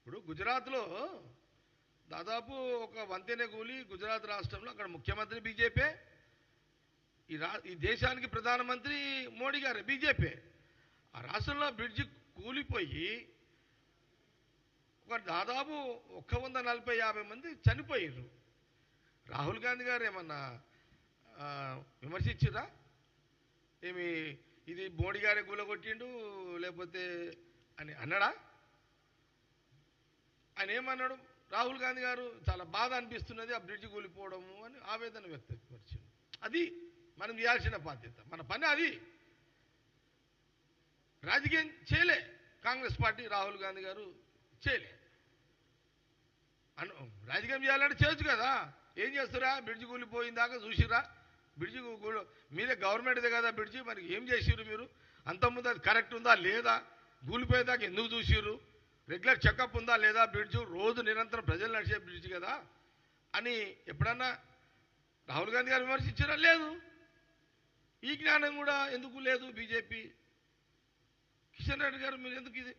ఇప్పుడు గుజరాత్లో దాదాపు ఒక వంతెన కూలి గుజరాత్ రాష్ట్రంలో అక్కడ ముఖ్యమంత్రి బీజేపీ, ఈ దేశానికి ప్రధానమంత్రి మోడీ గారు బీజేపీ. ఆ రాష్ట్రంలో బ్రిడ్జి కూలిపోయి ఒక దాదాపు 140-50 మంది చనిపోయారు. రాహుల్ గాంధీ గారు ఏమన్నా విమర్శించిరా? ఏమి ఇది మోడీ గారే కూలగొట్టిండు లేకపోతే అని అన్నాడా? ఆయన ఏమన్నాడు? రాహుల్ గాంధీ గారు చాలా బాధ అనిపిస్తున్నది ఆ బ్రిడ్జి కూలిపోవడము అని ఆవేదన వ్యక్తపరిచింది. అది మనం చేయాల్సిన బాధ్యత, మన పని అది. రాజకీయం చేయలే కాంగ్రెస్ పార్టీ, రాహుల్ గాంధీ గారు చేయలే. రాజకీయం చేయాలంటే చేయొచ్చు కదా. ఏం చేస్తారా? బ్రిడ్జి కూలిపోయిందాకా చూసిరా? బ్రిడ్జి మీదే గవర్నమెంట్దే కదా బ్రిడ్జి, మరి ఏం చేసిర్రు మీరు? అంతకుముందు అది కరెక్ట్ ఉందా లేదా? కూలిపోయేదాకా ఎందుకు చూసిర్రు? రెగ్యులర్ చెకప్ ఉందా లేదా? బ్రిడ్జి రోజు నిరంతరం ప్రజలు నడిచే బ్రిడ్జి కదా అని ఎప్పుడన్నా రాహుల్ గాంధీ గారు విమర్శించారా? లేదు. ఈ జ్ఞానం కూడా ఎందుకు లేదు బీజేపీ? కిషన్ రెడ్డి గారు మీరు ఎందుకు ఇది